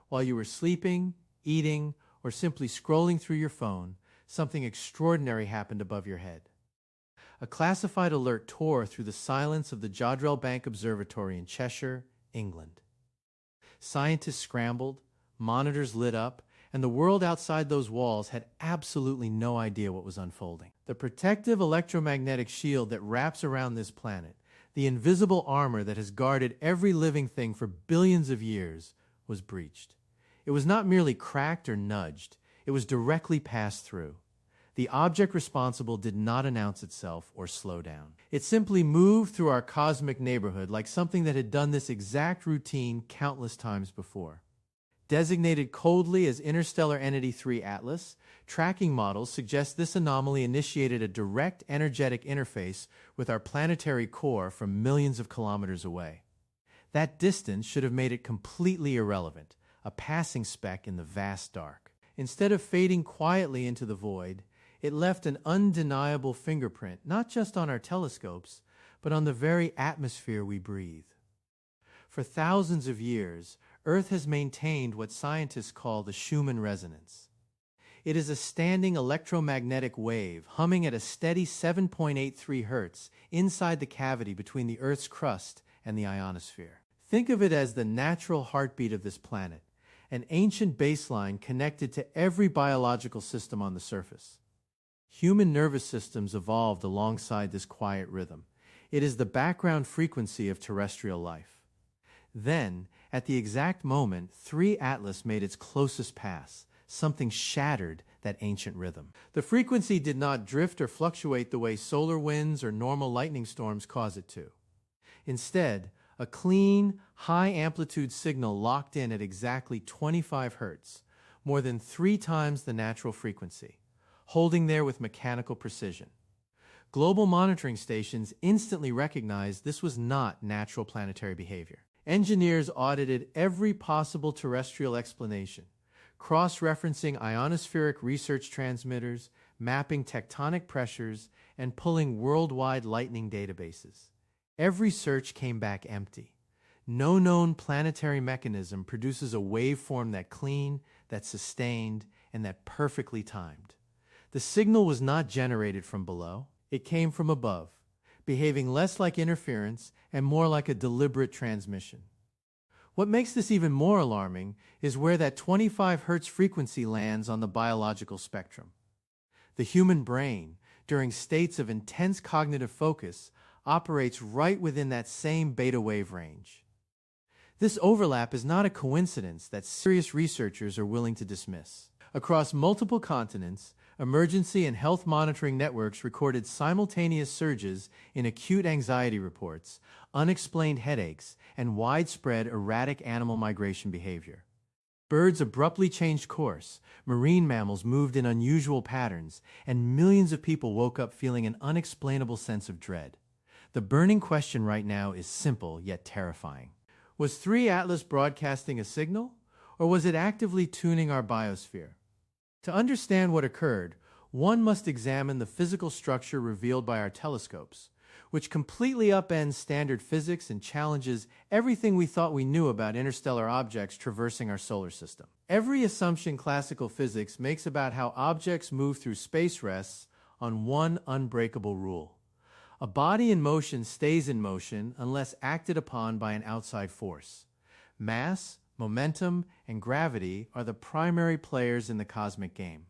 While you were sleeping, eating, or simply scrolling through your phone, something extraordinary happened above your head. A classified alert tore through the silence of the Jodrell Bank Observatory in Cheshire, England. Scientists scrambled, monitors lit up, and the world outside those walls had absolutely no idea what was unfolding. The protective electromagnetic shield that wraps around this planet, the invisible armor that has guarded every living thing for billions of years, was breached. It was not merely cracked or nudged, it was directly passed through. The object responsible did not announce itself or slow down. It simply moved through our cosmic neighborhood like something that had done this exact routine countless times before. Designated coldly as Interstellar Entity 3 Atlas, tracking models suggest this anomaly initiated a direct energetic interface with our planetary core from millions of kilometers away. That distance should have made it completely irrelevant, a passing speck in the vast dark. Instead of fading quietly into the void, it left an undeniable fingerprint, not just on our telescopes, but on the very atmosphere we breathe. For thousands of years, Earth has maintained what scientists call the Schumann resonance. It is a standing electromagnetic wave humming at a steady 7.83 Hertz inside the cavity between the Earth's crust and the ionosphere. Think of it as the natural heartbeat of this planet, an ancient baseline connected to every biological system on the surface. Human nervous systems evolved alongside this quiet rhythm. It is the background frequency of terrestrial life. Then, at the exact moment 3 Atlas made its closest pass, something shattered that ancient rhythm. The frequency did not drift or fluctuate the way solar winds or normal lightning storms cause it to. Instead, a clean, high-amplitude signal locked in at exactly 25 Hertz, more than 3 times the natural frequency, holding there with mechanical precision. Global monitoring stations instantly recognized this was not natural planetary behavior. Engineers audited every possible terrestrial explanation, cross-referencing ionospheric research transmitters, mapping tectonic pressures, and pulling worldwide lightning databases. Every search came back empty. No known planetary mechanism produces a waveform that clean, that's sustained, and that perfectly timed. The signal was not generated from below. It came from above, behaving less like interference and more like a deliberate transmission. What makes this even more alarming is where that 25 Hertz frequency lands on the biological spectrum. The human brain, during states of intense cognitive focus, operates right within that same beta wave range. This overlap is not a coincidence that serious researchers are willing to dismiss. Across multiple continents, emergency and health monitoring networks recorded simultaneous surges in acute anxiety reports, unexplained headaches, and widespread erratic animal migration behavior. Birds abruptly changed course, marine mammals moved in unusual patterns, and millions of people woke up feeling an unexplainable sense of dread. The burning question right now is simple yet terrifying. Was 3 Atlas broadcasting a signal, or was it actively tuning our biosphere? To understand what occurred, one must examine the physical structure revealed by our telescopes, which completely upends standard physics and challenges everything we thought we knew about interstellar objects traversing our solar system. Every assumption classical physics makes about how objects move through space rests on one unbreakable rule. A body in motion stays in motion unless acted upon by an outside force. Mass, momentum, and gravity are the primary players in the cosmic game.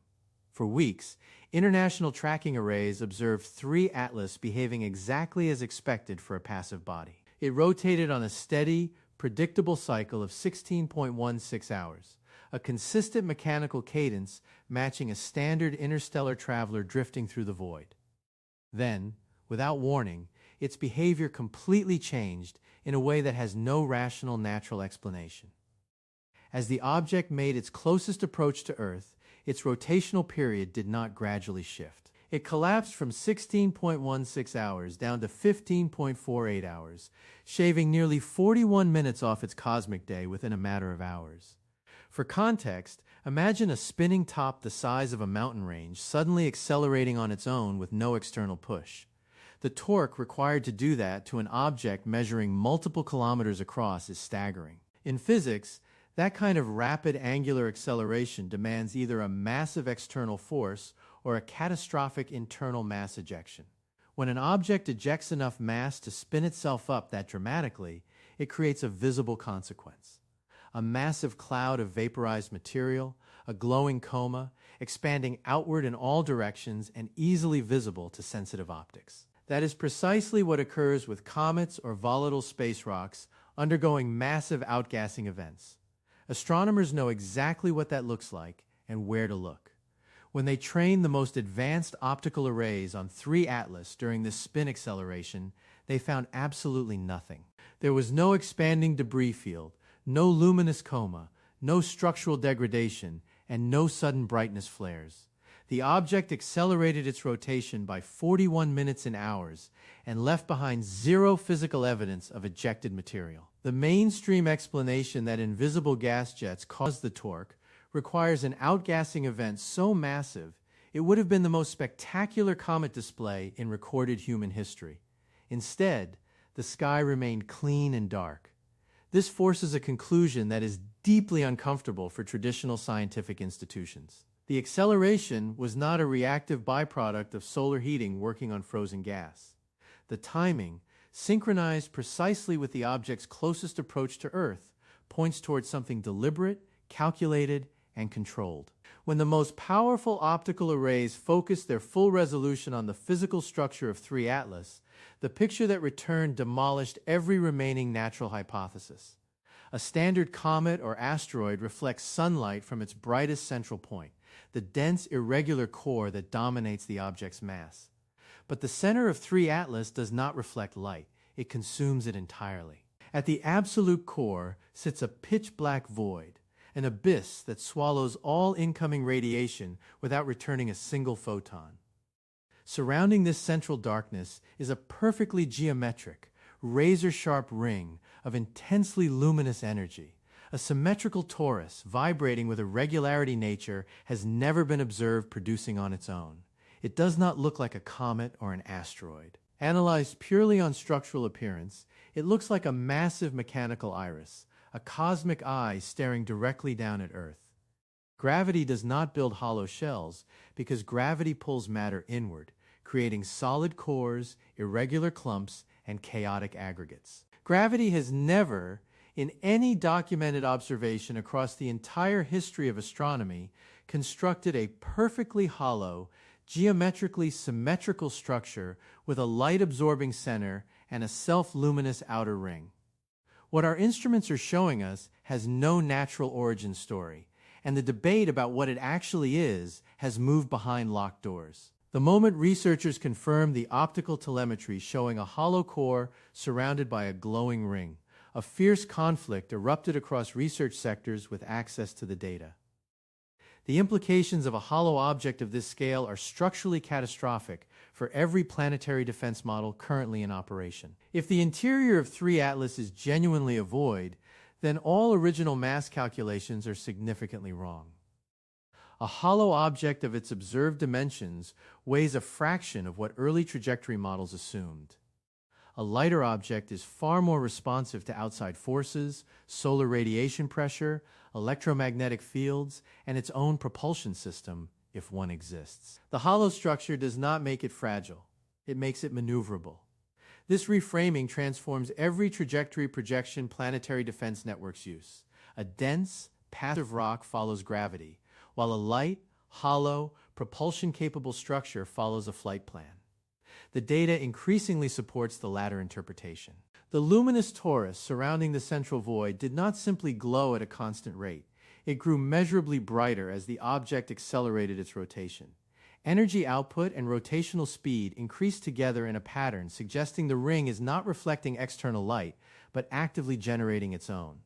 For weeks, international tracking arrays observed 3 Atlas behaving exactly as expected for a passive body. It rotated on a steady, predictable cycle of 16.16 hours, a consistent mechanical cadence matching a standard interstellar traveler drifting through the void. Then, without warning, its behavior completely changed in a way that has no rational natural explanation. As the object made its closest approach to Earth, its rotational period did not gradually shift. It collapsed from 16.16 hours down to 15.48 hours, shaving nearly 41 minutes off its cosmic day within a matter of hours. For context, imagine a spinning top the size of a mountain range suddenly accelerating on its own with no external push. The torque required to do that to an object measuring multiple kilometers across is staggering. In physics, That kind of rapid angular acceleration demands either a massive external force or a catastrophic internal mass ejection. When an object ejects enough mass to spin itself up that dramatically, it creates a visible consequence. A massive cloud of vaporized material, a glowing coma, expanding outward in all directions and easily visible to sensitive optics. That is precisely what occurs with comets or volatile space rocks undergoing massive outgassing events. Astronomers know exactly what that looks like and where to look. When they trained the most advanced optical arrays on 3 Atlas during this spin acceleration, they found absolutely nothing. There was no expanding debris field, no luminous coma, no structural degradation, and no sudden brightness flares. The object accelerated its rotation by 41 minutes in hours and left behind zero physical evidence of ejected material. The mainstream explanation that invisible gas jets caused the torque requires an outgassing event so massive it would have been the most spectacular comet display in recorded human history. Instead, the sky remained clean and dark. This forces a conclusion that is deeply uncomfortable for traditional scientific institutions. The acceleration was not a reactive byproduct of solar heating working on frozen gas. The timing, synchronized precisely with the object's closest approach to Earth, points towards something deliberate, calculated, and controlled. When the most powerful optical arrays focused their full resolution on the physical structure of 3 Atlas, the picture that returned demolished every remaining natural hypothesis. A standard comet or asteroid reflects sunlight from its brightest central point, the dense, irregular core that dominates the object's mass. But the center of 3 Atlas does not reflect light. It consumes it entirely. At the absolute core sits a pitch-black void, an abyss that swallows all incoming radiation without returning a single photon. Surrounding this central darkness is a perfectly geometric, razor-sharp ring of intensely luminous energy. A symmetrical torus, vibrating with a regularity nature has never been observed producing on its own. It does not look like a comet or an asteroid. Analyzed purely on structural appearance, it looks like a massive mechanical iris, a cosmic eye staring directly down at Earth. Gravity does not build hollow shells because gravity pulls matter inward, creating solid cores, irregular clumps, and chaotic aggregates. Gravity has never, in any documented observation across the entire history of astronomy, constructed a perfectly hollow, geometrically symmetrical structure with a light-absorbing center and a self-luminous outer ring. What our instruments are showing us has no natural origin story, and the debate about what it actually is has moved behind locked doors. The moment researchers confirmed the optical telemetry showing a hollow core surrounded by a glowing ring, a fierce conflict erupted across research sectors with access to the data. The implications of a hollow object of this scale are structurally catastrophic for every planetary defense model currently in operation. If the interior of 3 Atlas is genuinely a void, then all original mass calculations are significantly wrong. A hollow object of its observed dimensions weighs a fraction of what early trajectory models assumed. A lighter object is far more responsive to outside forces, solar radiation pressure, electromagnetic fields, and its own propulsion system, if one exists. The hollow structure does not make it fragile. It makes it maneuverable. This reframing transforms every trajectory projection planetary defense networks use. A dense, passive rock follows gravity, while a light, hollow, propulsion-capable structure follows a flight plan. The data increasingly supports the latter interpretation. The luminous torus surrounding the central void did not simply glow at a constant rate. It grew measurably brighter as the object accelerated its rotation. Energy output and rotational speed increased together in a pattern suggesting the ring is not reflecting external light, but actively generating its own.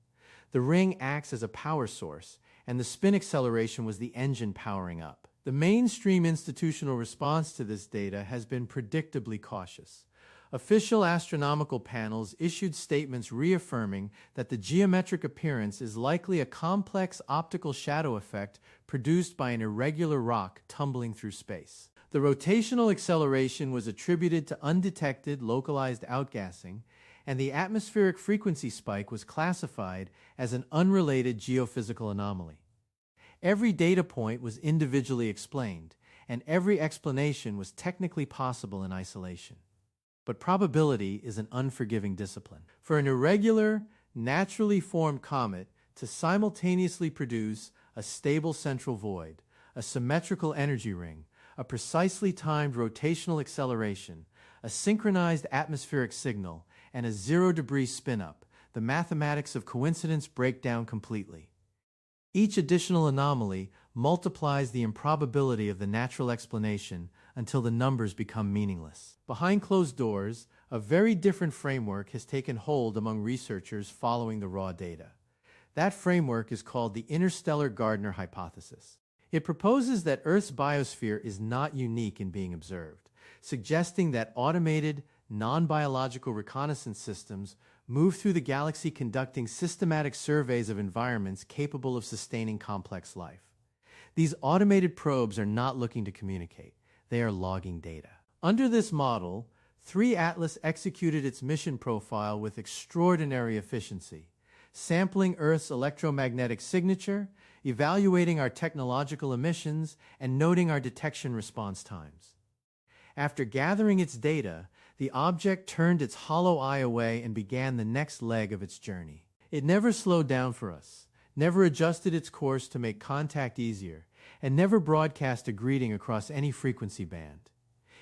The ring acts as a power source, and the spin acceleration was the engine powering up. The mainstream institutional response to this data has been predictably cautious. Official astronomical panels issued statements reaffirming that the geometric appearance is likely a complex optical shadow effect produced by an irregular rock tumbling through space. The rotational acceleration was attributed to undetected localized outgassing, and the atmospheric frequency spike was classified as an unrelated geophysical anomaly. Every data point was individually explained, and every explanation was technically possible in isolation. But probability is an unforgiving discipline. For an irregular, naturally formed comet to simultaneously produce a stable central void, a symmetrical energy ring, a precisely timed rotational acceleration, a synchronized atmospheric signal, and a zero-debris spin-up, the mathematics of coincidence break down completely. Each additional anomaly multiplies the improbability of the natural explanation until the numbers become meaningless. Behind closed doors, a very different framework has taken hold among researchers following the raw data. That framework is called the Interstellar Gardner hypothesis. It proposes that Earth's biosphere is not unique in being observed, suggesting that automated, non-biological reconnaissance systems move through the galaxy conducting systematic surveys of environments capable of sustaining complex life. These automated probes are not looking to communicate. They are logging data. Under this model, 3 Atlas executed its mission profile with extraordinary efficiency, sampling Earth's electromagnetic signature, evaluating our technological emissions, and noting our detection response times. After gathering its data, the object turned its hollow eye away and began the next leg of its journey. It never slowed down for us, never adjusted its course to make contact easier, and never broadcast a greeting across any frequency band.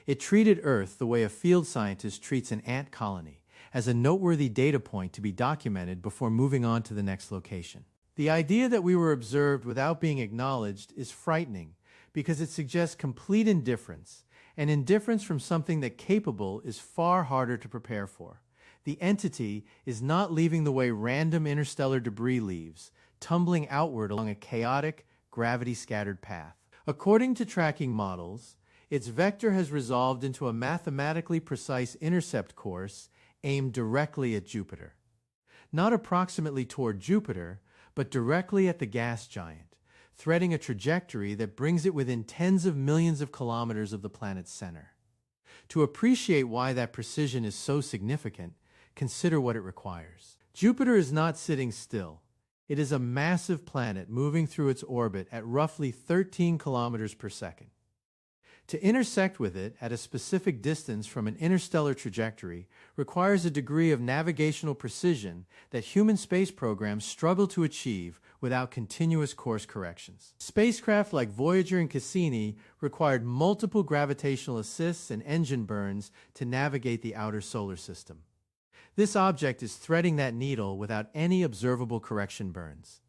It treated Earth the way a field scientist treats an ant colony, as a noteworthy data point to be documented before moving on to the next location. The idea that we were observed without being acknowledged is frightening because it suggests complete indifference, and indifference from something that capable is far harder to prepare for. The entity is not leaving the way random interstellar debris leaves, tumbling outward along a chaotic, gravity-scattered path. According to tracking models, its vector has resolved into a mathematically precise intercept course aimed directly at Jupiter. Not approximately toward Jupiter, but directly at the gas giant, threading a trajectory that brings it within tens of millions of kilometers of the planet's center. To appreciate why that precision is so significant, consider what it requires. Jupiter is not sitting still. It is a massive planet moving through its orbit at roughly 13 kilometers per second. To intersect with it at a specific distance from an interstellar trajectory requires a degree of navigational precision that human space programs struggle to achieve without continuous course corrections. Spacecraft like Voyager and Cassini required multiple gravitational assists and engine burns to navigate the outer solar system. This object is threading that needle without any observable correction burns.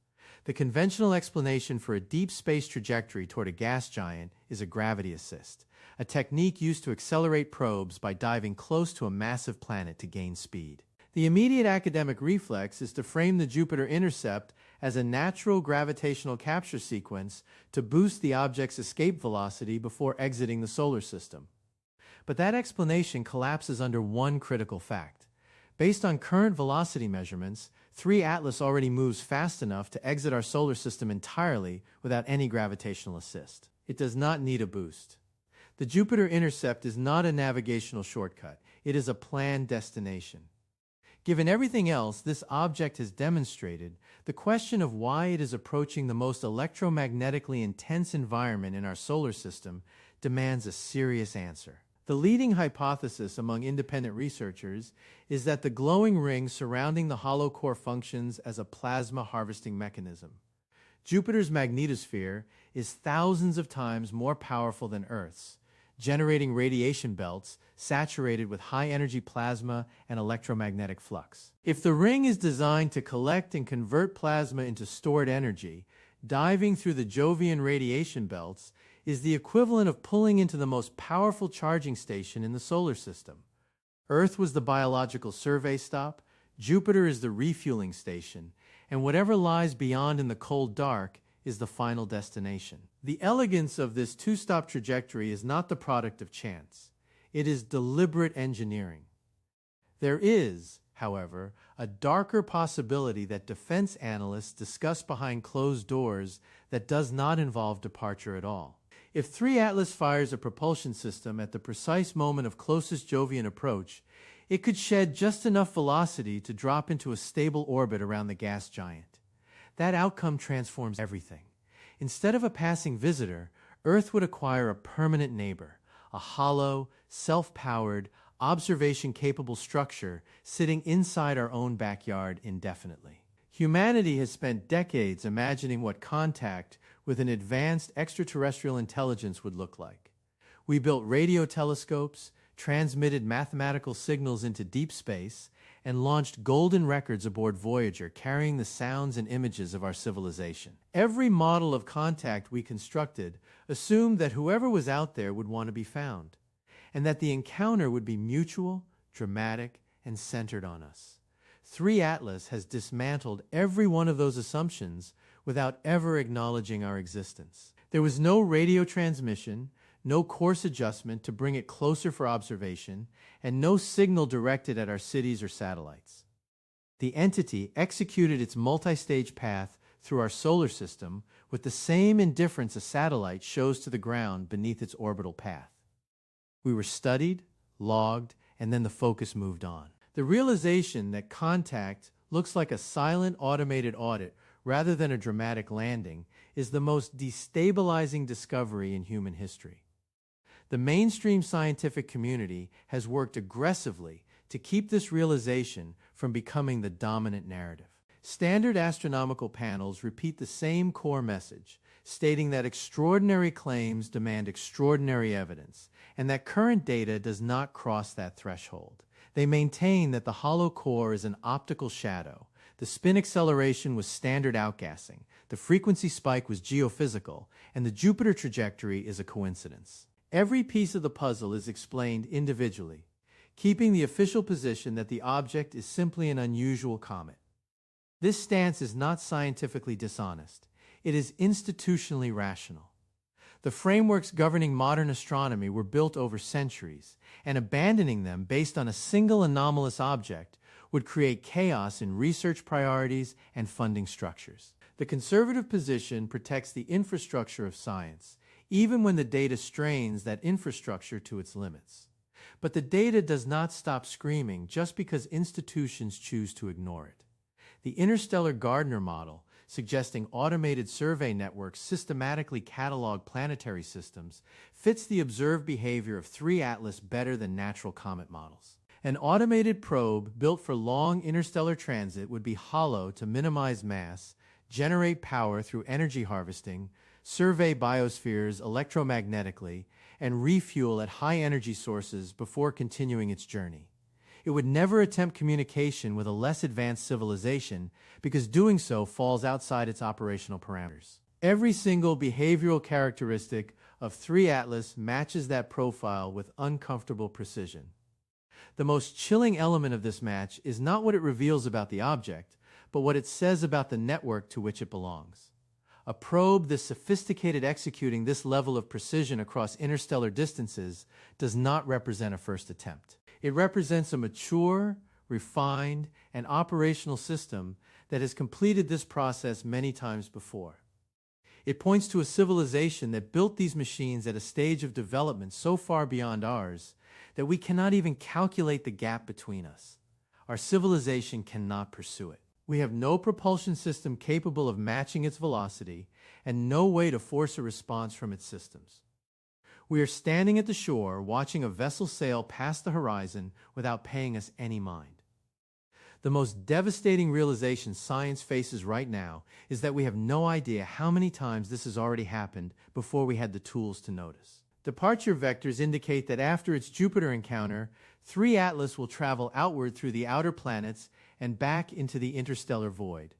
The conventional explanation for a deep space trajectory toward a gas giant is a gravity assist, a technique used to accelerate probes by diving close to a massive planet to gain speed. The immediate academic reflex is to frame the Jupiter intercept as a natural gravitational capture sequence to boost the object's escape velocity before exiting the solar system. But that explanation collapses under one critical fact. Based on current velocity measurements, 3 Atlas already moves fast enough to exit our solar system entirely without any gravitational assist. It does not need a boost. The Jupiter intercept is not a navigational shortcut. It is a planned destination. Given everything else this object has demonstrated, the question of why it is approaching the most electromagnetically intense environment in our solar system demands a serious answer. The leading hypothesis among independent researchers is that the glowing ring surrounding the hollow core functions as a plasma harvesting mechanism. Jupiter's magnetosphere is thousands of times more powerful than Earth's, generating radiation belts saturated with high-energy plasma and electromagnetic flux. If the ring is designed to collect and convert plasma into stored energy, diving through the Jovian radiation belts is the equivalent of pulling into the most powerful charging station in the solar system. Earth was the biological survey stop, Jupiter is the refueling station, and whatever lies beyond in the cold dark is the final destination. The elegance of this two-stop trajectory is not the product of chance. It is deliberate engineering. There is, however, a darker possibility that defense analysts discuss behind closed doors that does not involve departure at all. If 3 Atlas fires a propulsion system at the precise moment of closest Jovian approach, It could shed just enough velocity to drop into a stable orbit around the gas giant. That outcome transforms everything. Instead of a passing visitor, Earth would acquire a permanent neighbor, a hollow, self-powered, observation-capable structure sitting inside our own backyard indefinitely. Humanity has spent decades imagining what contact with an advanced extraterrestrial intelligence would look like. We built radio telescopes, transmitted mathematical signals into deep space, and launched golden records aboard Voyager carrying the sounds and images of our civilization. Every model of contact we constructed assumed that whoever was out there would want to be found, and that the encounter would be mutual, dramatic, and centered on us. 3 Atlas has dismantled every one of those assumptions without ever acknowledging our existence. There was no radio transmission, no course adjustment to bring it closer for observation, and no signal directed at our cities or satellites. The entity executed its multi-stage path through our solar system with the same indifference a satellite shows to the ground beneath its orbital path. We were studied, logged, and then the focus moved on. The realization that contact looks like a silent automated audit rather than a dramatic landing is the most destabilizing discovery in human history. The mainstream scientific community has worked aggressively to keep this realization from becoming the dominant narrative. Standard astronomical panels repeat the same core message, stating that extraordinary claims demand extraordinary evidence, and that current data does not cross that threshold. They maintain that the hollow core is an optical shadow, the spin acceleration was standard outgassing, the frequency spike was geophysical, and the Jupiter trajectory is a coincidence. Every piece of the puzzle is explained individually, keeping the official position that the object is simply an unusual comet. This stance is not scientifically dishonest. It is institutionally rational. The frameworks governing modern astronomy were built over centuries, and abandoning them based on a single anomalous object would create chaos in research priorities and funding structures. The conservative position protects the infrastructure of science, even when the data strains that infrastructure to its limits. But the data does not stop screaming just because institutions choose to ignore it. The Interstellar Gardner model, suggesting automated survey networks systematically catalog planetary systems, fits the observed behavior of 3 Atlas better than natural comet models. An automated probe built for long interstellar transit would be hollow to minimize mass, generate power through energy harvesting, survey biospheres electromagnetically, and refuel at high energy sources before continuing its journey. It would never attempt communication with a less advanced civilization because doing so falls outside its operational parameters. Every single behavioral characteristic of 3 Atlas matches that profile with uncomfortable precision. The most chilling element of this match is not what it reveals about the object, but what it says about the network to which it belongs. A probe this sophisticated executing this level of precision across interstellar distances does not represent a first attempt. It represents a mature, refined, and operational system that has completed this process many times before. It points to a civilization that built these machines at a stage of development so far beyond ours that we cannot even calculate the gap between us. Our civilization cannot pursue it. We have no propulsion system capable of matching its velocity and no way to force a response from its systems. We are standing at the shore watching a vessel sail past the horizon without paying us any mind. The most devastating realization science faces right now is that we have no idea how many times this has already happened before we had the tools to notice. Departure vectors indicate that after its Jupiter encounter, 3 Atlas will travel outward through the outer planets and back into the interstellar void.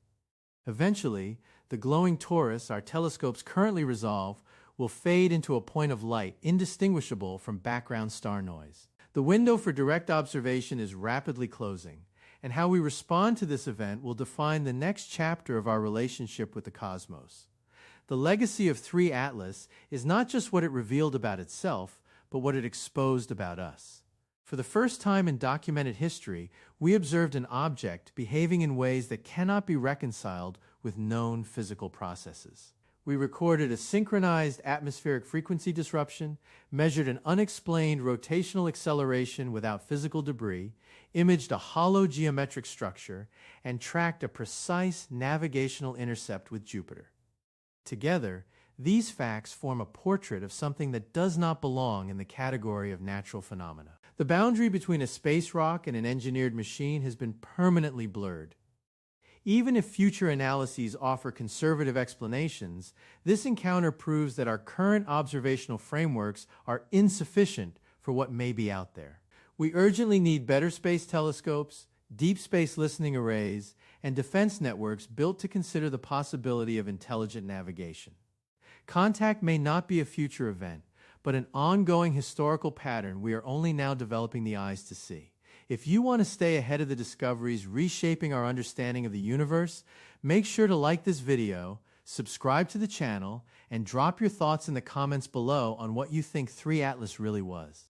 Eventually, the glowing torus our telescopes currently resolve will fade into a point of light indistinguishable from background star noise. The window for direct observation is rapidly closing, and how we respond to this event will define the next chapter of our relationship with the cosmos. The legacy of 3 Atlas is not just what it revealed about itself, but what it exposed about us. For the first time in documented history, we observed an object behaving in ways that cannot be reconciled with known physical processes. We recorded a synchronized atmospheric frequency disruption, measured an unexplained rotational acceleration without physical debris, imaged a hollow geometric structure, and tracked a precise navigational intercept with Jupiter. Together, these facts form a portrait of something that does not belong in the category of natural phenomena. The boundary between a space rock and an engineered machine has been permanently blurred. Even if future analyses offer conservative explanations, this encounter proves that our current observational frameworks are insufficient for what may be out there. We urgently need better space telescopes, deep space listening arrays, and defense networks built to consider the possibility of intelligent navigation. Contact may not be a future event, but an ongoing historical pattern we are only now developing the eyes to see. If you want to stay ahead of the discoveries reshaping our understanding of the universe, make sure to like this video, subscribe to the channel, and drop your thoughts in the comments below on what you think 3 Atlas really was.